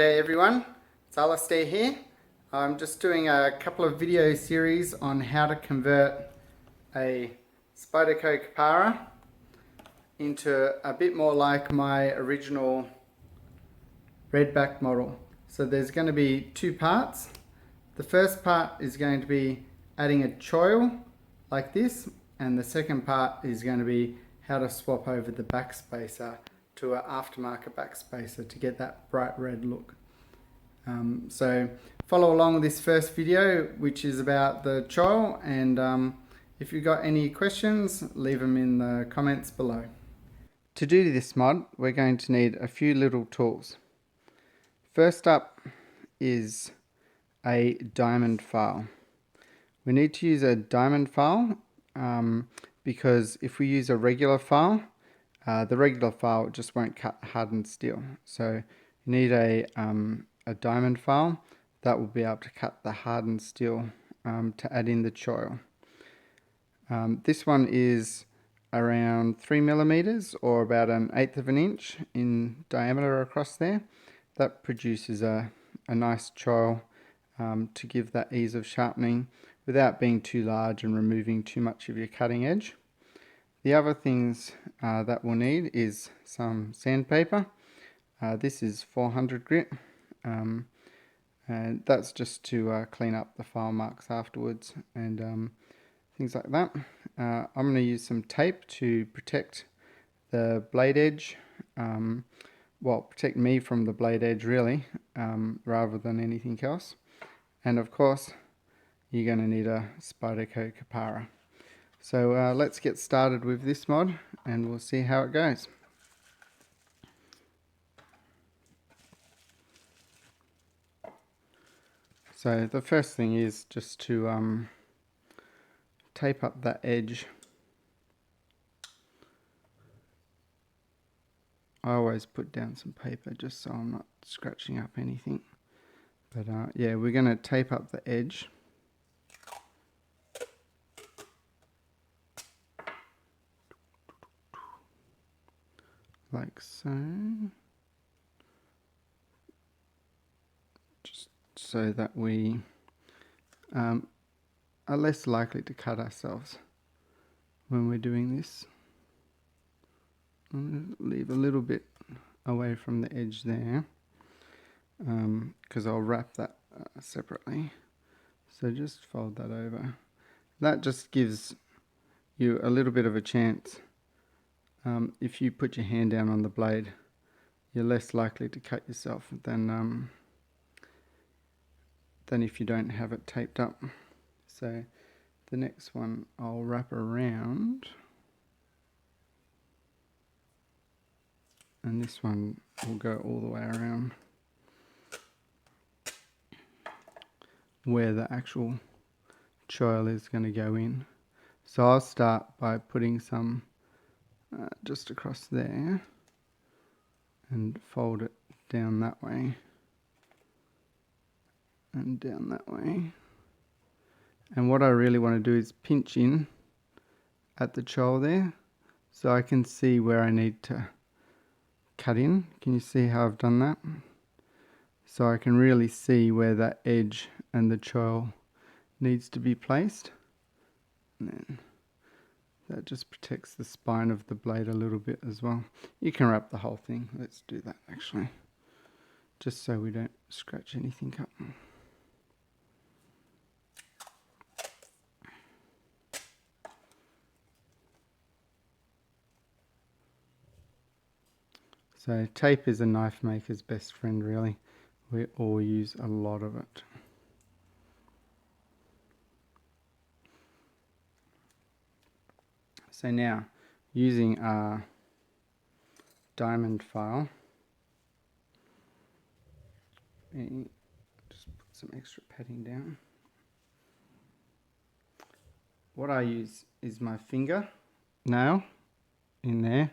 G'day everyone, it's Alistair here. I'm just doing a couple of video series on how to convert a Spyderco Kapara into a bit more like my original Redback model. So there's going to be two parts. The first part is going to be adding a choil like this, and the second part is going to be how to swap over the backspacer to an aftermarket backspacer to get that bright red look. So follow along with this first video, which is about the choil, and if you've got any questions, leave them in the comments below. To do this mod, we're going to need a few little tools. First up is a diamond file. We need to use a diamond file because if we use a regular file, the regular file just won't cut hardened steel. So you need a diamond file that will be able to cut the hardened steel to add in the choil. This one is around 3 millimeters or about 1/8 of an inch in diameter across there. That produces a nice choil to give that ease of sharpening without being too large and removing too much of your cutting edge. The other things that we'll need is some sandpaper. This is 400 grit, and that's just to clean up the file marks afterwards and things like that. I'm going to use some tape to protect the blade edge, well, protect me from the blade edge really, rather than anything else. And of course, you're going to need a Spyderco Kapara. So let's get started with this mod and we'll see how it goes. So the first thing is just to tape up that edge. I always put down some paper just so I'm not scratching up anything. But yeah, we're going to tape up the edge. Like so. Just so that we are less likely to cut ourselves when we're doing this. Leave a little bit away from the edge there, because I'll wrap that separately. So just fold that over. That just gives you a little bit of a chance. If you put your hand down on the blade, you're less likely to cut yourself than if you don't have it taped up. So the next one I'll wrap around, and this one will go all the way around where the actual choil is going to go in. So I'll start by putting some just across there and fold it down that way and down that way. And what I really want to do is pinch in at the choil there so I can see where I need to cut in. Can you see how I've done that? So I can really see where that edge and the choil needs to be placed. And then that just protects the spine of the blade a little bit as well. You can wrap the whole thing. Let's do that actually, just so we don't scratch anything up. So tape is a knife maker's best friend really. We all use a lot of it. So now, using our diamond file, just put some extra padding down. What I use is my finger nail in there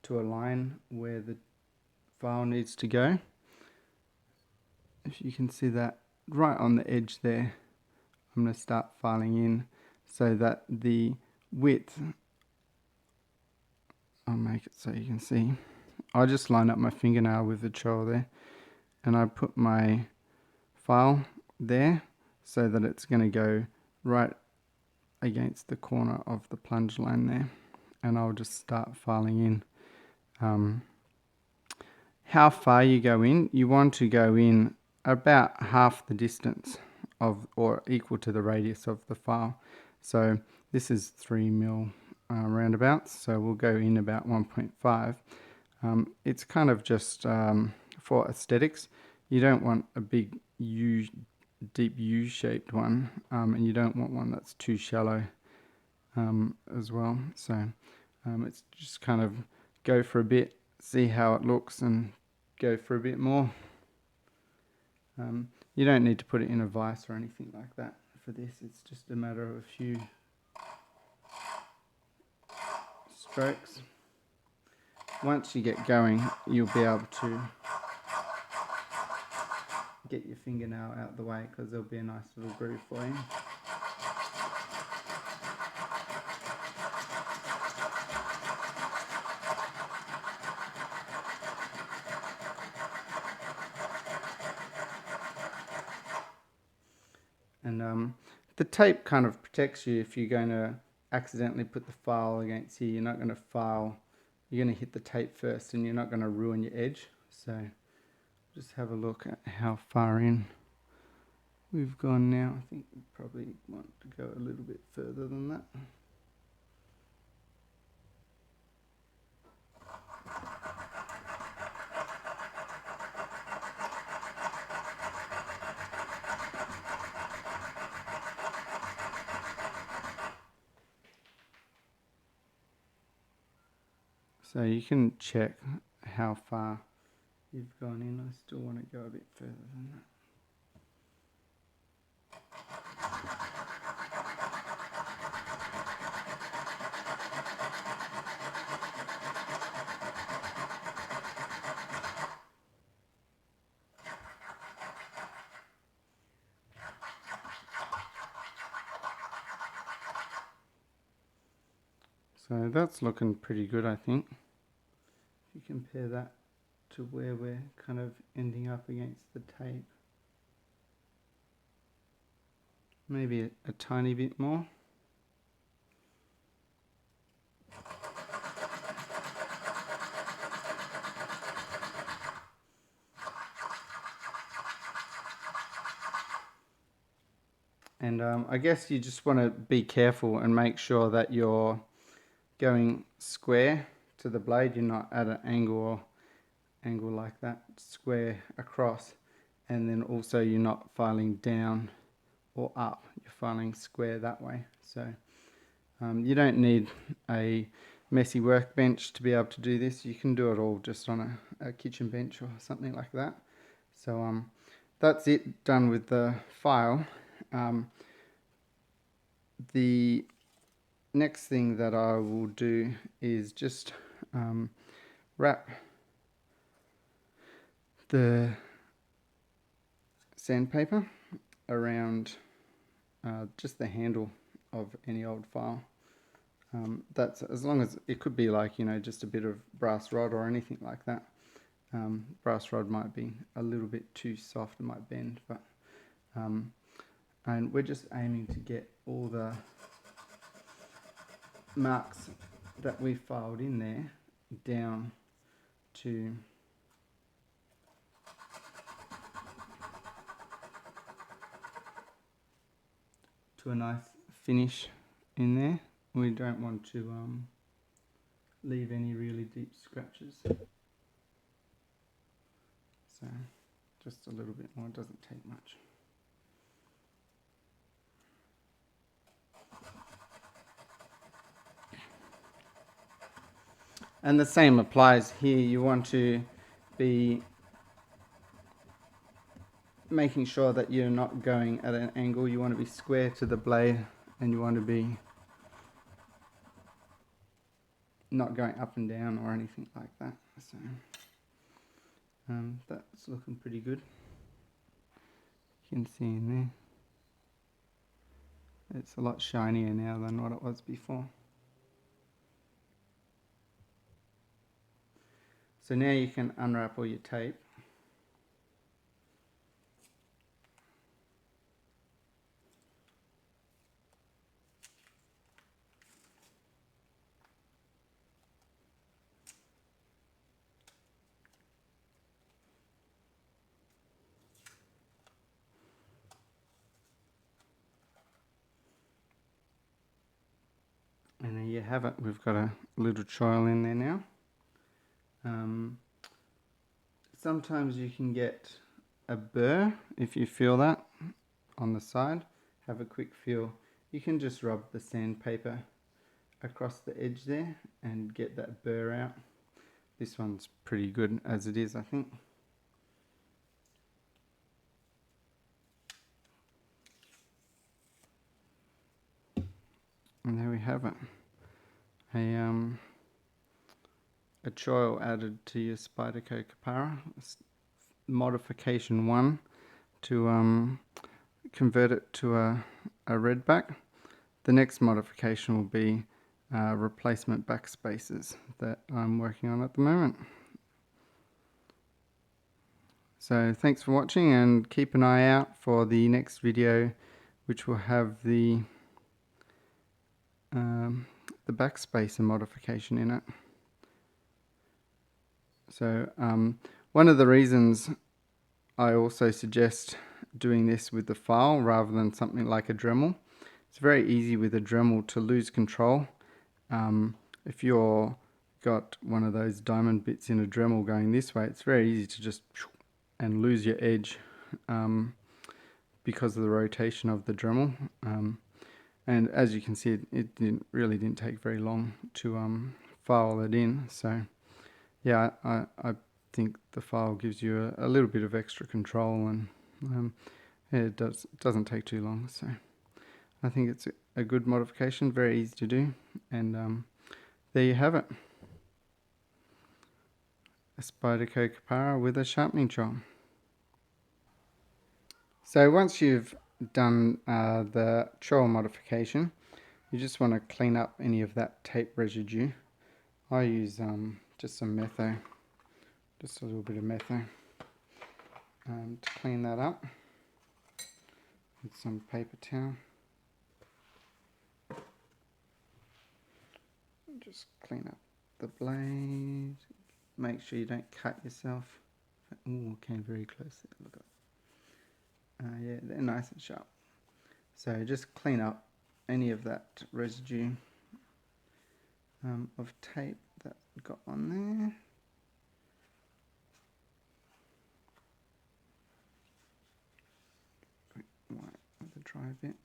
to align where the file needs to go. If you can see that right on the edge there, I'm going to start filing in so that the width, I'll make it so you can see. I just line up my fingernail with the choil there, and I put my file there so that it's going to go right against the corner of the plunge line there, and I'll just start filing in. How far you go in, you want to go in about half the distance of, or equal to the radius of the file. So this is 3mm roundabouts, so we'll go in about 1.5. It's kind of just for aesthetics. You don't want a big deep U-shaped one, and you don't want one that's too shallow as well. So it's just kind of go for a bit, see how it looks, and go for a bit more. You don't need to put it in a vise or anything like that for this. It's just a matter of a few strokes. Once you get going, you'll be able to get your fingernail out the way, because there'll be a nice little groove for you. And the tape kind of protects you if you're going to accidentally put the file against here. You're not going to file, you're going to hit the tape first, and you're not going to ruin your edge. So just have a look at how far in we've gone now. I think we probably want to go a little bit further than that. So you can check how far you've gone in. I still want to go a bit further than that. So that's looking pretty good, I think. If you compare that to where we're kind of ending up against the tape. Maybe a tiny bit more. And I guess you just want to be careful and make sure that you're going square to the blade. You're not at an angle like that, square across. And then also you're not filing down or up, you're filing square that way. So you don't need a messy workbench to be able to do this. You can do it all just on a kitchen bench or something like that. So that's it, done with the file. The next thing that I will do is just wrap the sandpaper around just the handle of any old file. That's as long as it could be like, you know, just a bit of brass rod or anything like that. Brass rod might be a little bit too soft, it might bend, but and we're just aiming to get all the marks that we filed in there down to a nice finish in there. We don't want to leave any really deep scratches. So just a little bit more, it doesn't take much. And the same applies here. You want to be making sure that you're not going at an angle. You want to be square to the blade, and you want to be not going up and down or anything like that. So that's looking pretty good. You can see in there. It's a lot shinier now than what it was before. So now you can unwrap all your tape. And there you have it. We've got a little choil in there now. Sometimes you can get a burr if you feel that on the side. Have a quick feel. You can just rub the sandpaper across the edge there and get that burr out. This one's pretty good as it is, I think. And there we have it. A choil added to your Spyderco Kapara. Modification 1 to convert it to a redback. The next modification will be replacement backspaces that I'm working on at the moment. So thanks for watching, and keep an eye out for the next video, which will have the backspacer modification in it. So one of the reasons I also suggest doing this with the file rather than something like a Dremel, it's very easy with a Dremel to lose control. If you're got one of those diamond bits in a Dremel going this way, it's very easy to just and lose your edge because of the rotation of the Dremel. And as you can see, it really didn't take very long to file it in. So yeah, I think the file gives you a little bit of extra control, and yeah, it doesn't take too long. So I think it's a good modification, very easy to do, and there you have it. A Spyderco Kapara with a sharpening choil. So once you've done the choil modification, you just want to clean up any of that tape residue. I use just some metho, just a little bit of metho to clean that up with some paper towel. Just clean up the blade. Make sure you don't cut yourself. Oh, came very close there. Look at that. Yeah, they're nice and sharp. So just clean up any of that residue of tape that got on there. Quick wipe with the dry bit.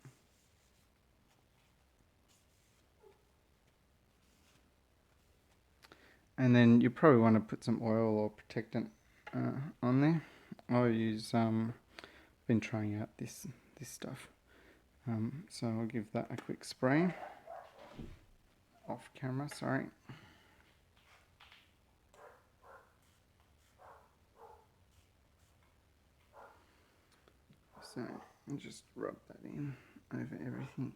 And then you probably want to put some oil or protectant on there. I'll use been trying out this stuff, so I'll give that a quick spray off camera. Sorry. So I'll just rub that in over everything.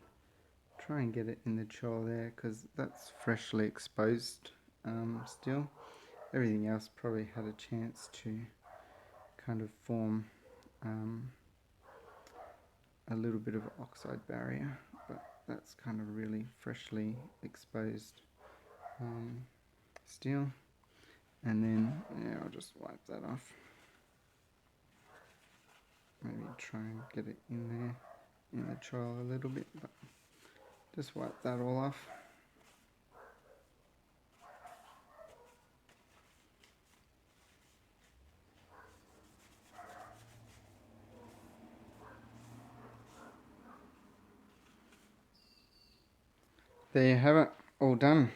Try and get it in the choil there, because that's freshly exposed still. Everything else probably had a chance to kind of form a little bit of oxide barrier, but that's kind of really freshly exposed steel. And then yeah, I'll just wipe that off. Maybe try and get it in there in the choil a little bit, but just wipe that all off. There you have it, all done.